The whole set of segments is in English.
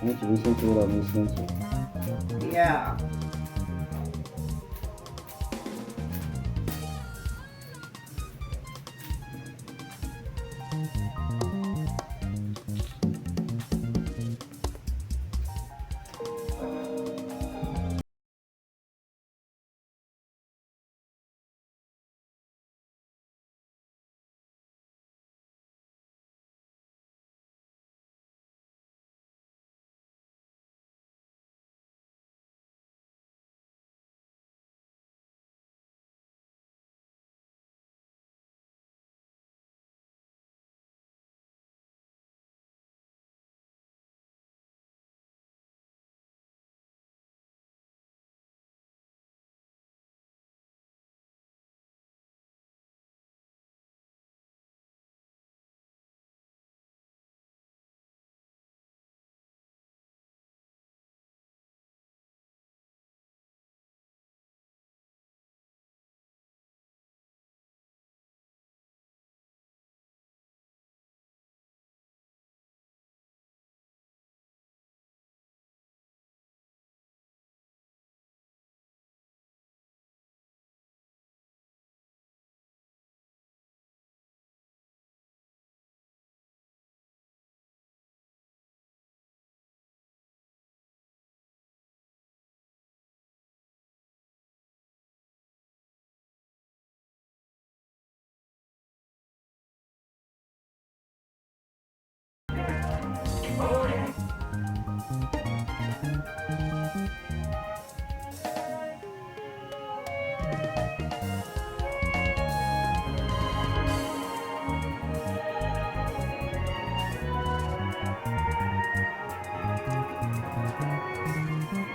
I need to listen to what I'm listening to. Yeah.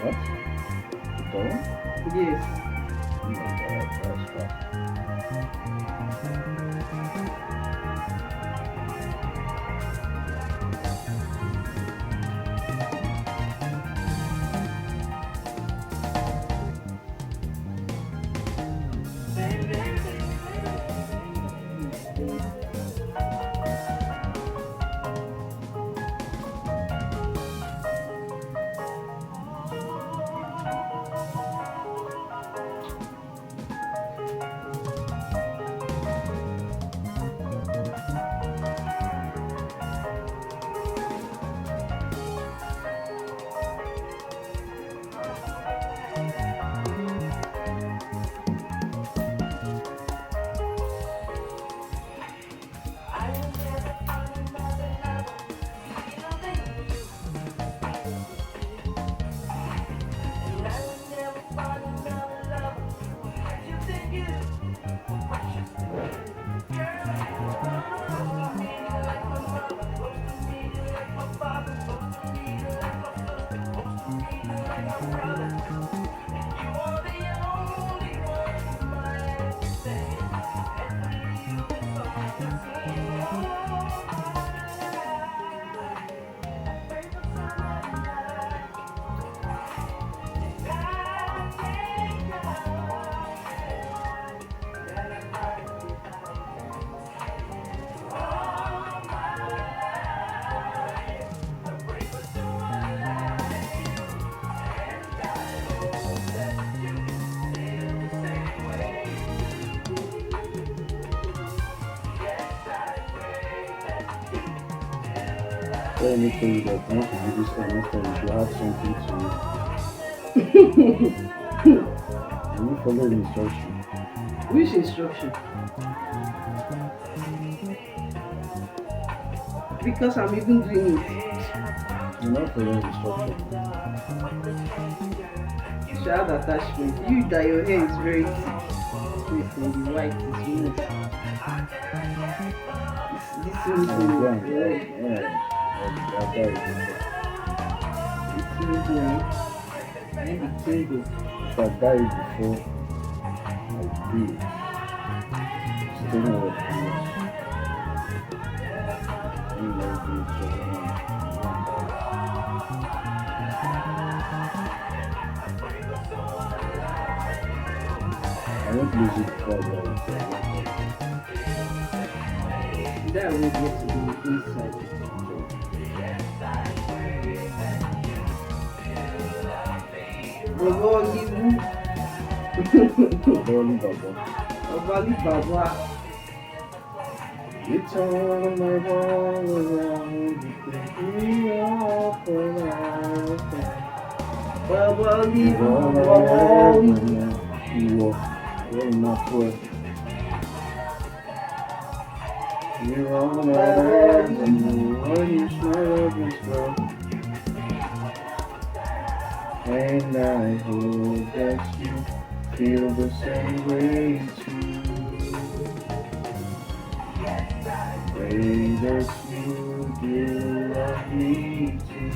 What? You don't? Yes. Oh my god, that's fast. Let me tell you that I want to do this next time you should have something to you follow the instruction. Which instruction? Because I'm even doing it. You're not following the instruction. You should have attachment. You that your hair is very thick. Wait, and the white is smooth. This I'm smooth blind. one. Yeah. Yeah. I'll die. This smooth one. And the tingle. If I die before I do it, still know what it is. You know, do it for I won't lose it before I die. That will get to the inside. Dolly Baba. You turn my ball around, you pick me up when I fall. You walk, you're my foot. You're on my head, and when you smile up and slow. And I hope that you feel the same way too. Pray that you do love me too.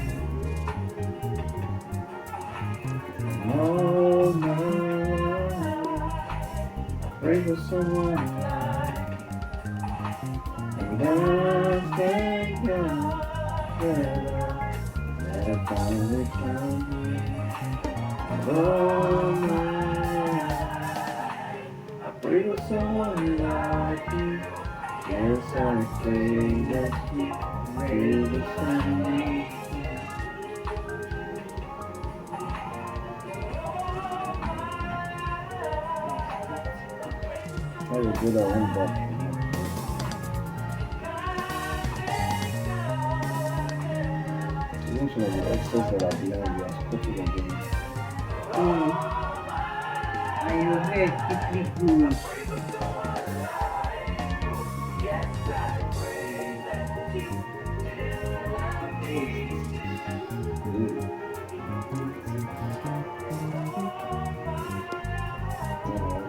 No, no, pray for someone and I thank God that I finally found you. Oh, no, I pray for someone like you. Yes, I say that you feel the same. That was good, I went back. You mentioned the excess that I behind you, I put it again. And your hair quickly grows.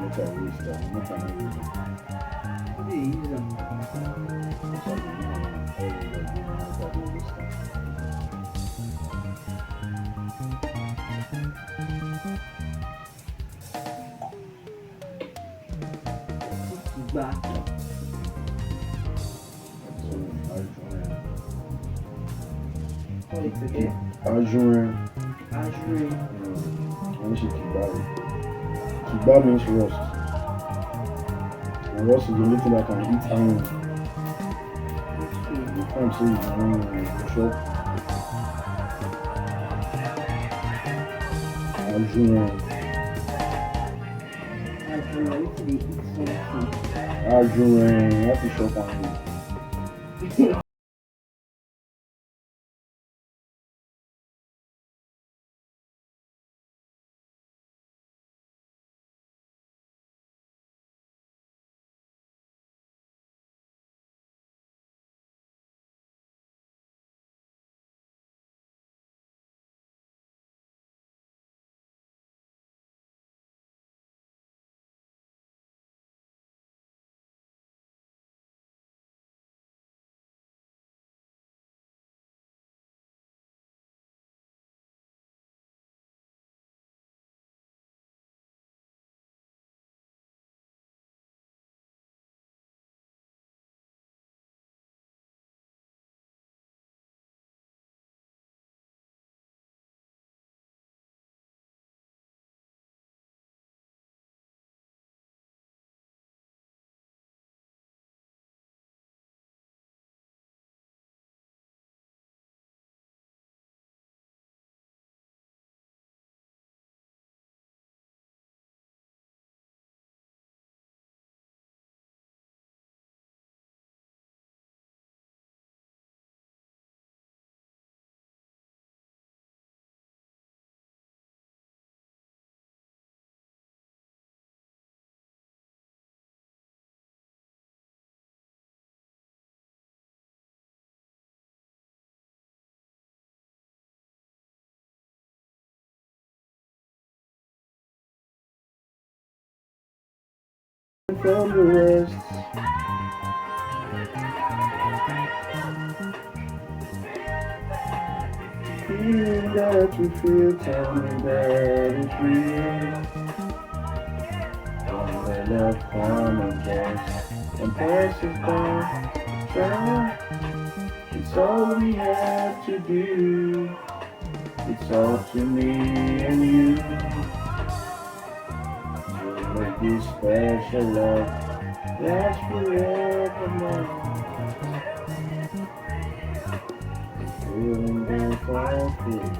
Look at this stuff. Look at this. Back. Ajurin. When she Kibari. Kiba means rust. And rust is the only thing that can eat iron. You can't say it's iron in the shop. Ajurin. Ajurin. That's the shop iron. From the rest. Feeling that you feel, tell me that it's real. Don't let love come again and pass us by. Try, it's all we have to do. It's all to me and you. To make this special love last forevermore. Feeling that I feel.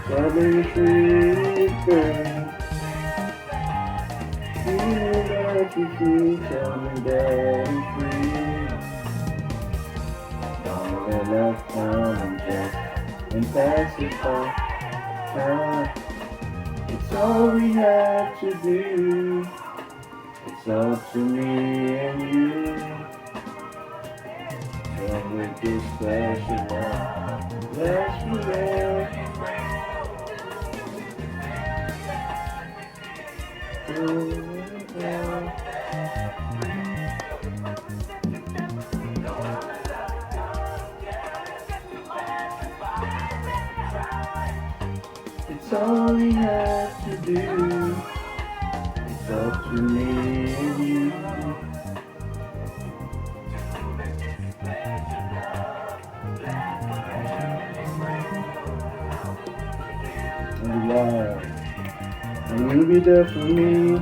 Strawberry sweet girl. Feel that you feel, tell me that it's free. Don't let love come and just and pass it by. It's all we have to do. It's up to me and you. And with this flash of love, last forever. It's all we have to do. It's up to me and you. And love, and you'll be there for me.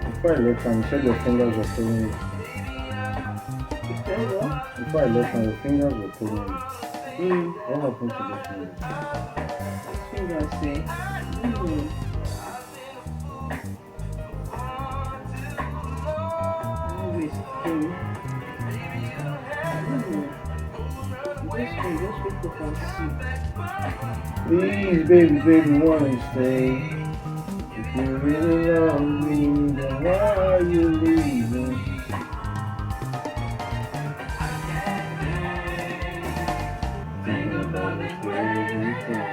Before I left and you said your fingers were pulling you. Before I left and your fingers were pulling you. What happened to the fingers? Fingers say. Always pain. Just wake up and see. Please, baby, wanna stay. If you really love me, then why are you leaving? Thinking about this crazy thing.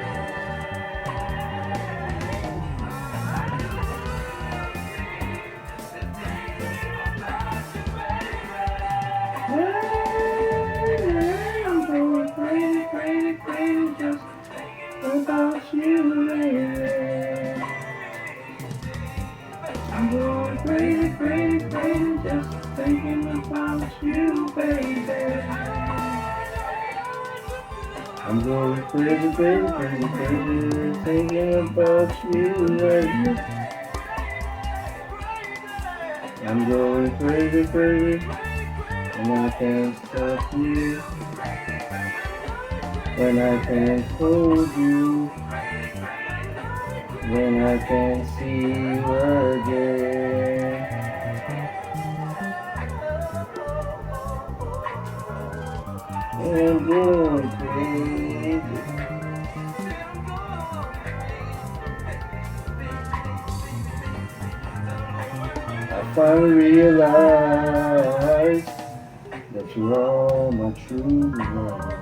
I'm going crazy, just about you, baby. I'm going crazy, just thinking about you, baby. I'm going crazy, thinking about you, baby. I'm going crazy, and I can't stop you. When I can't hold you, when I can't see you again. I'm going crazy. I finally realized that you're all my true love.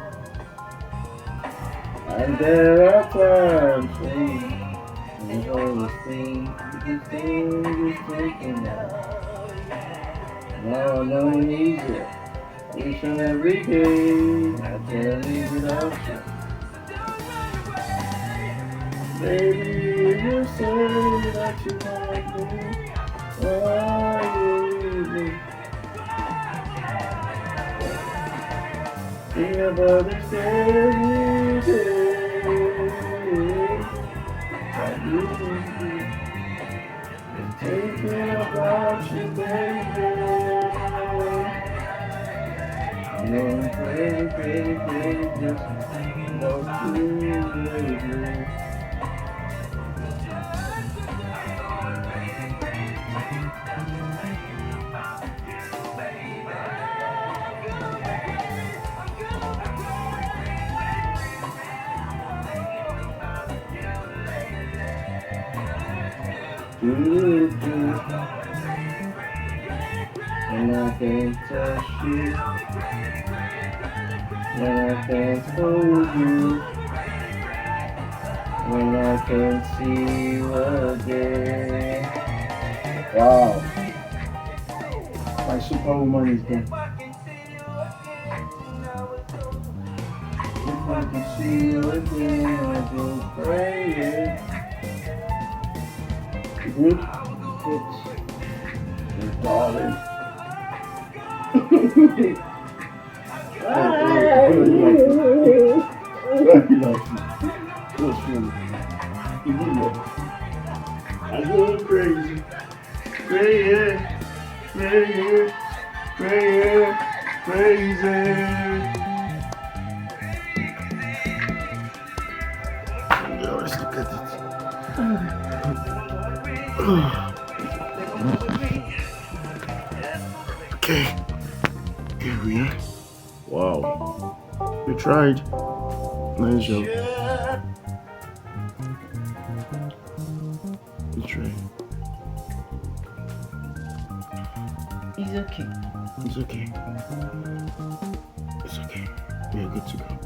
And there are times when you always think you thinking now. Now I know you need it. Each and every day, I can't live without you. Baby, you say that you want me. Why are you leaving? Think about this every day. Thinking about you, baby. I'm going crazy, just about you, baby. Do-do-do. When I can touch you, when I can hold you, when I can see you again. Wow, my superwoman is there. If I can see you again, I just pray it. Good? Good, darling. I go crazy. Crazy. Crazy. Crazy. Crazy. Let's look at it. Okay. Here we are. Wow. We tried. Nice job. We tried. It's okay. It's okay. It's okay. We are good to go.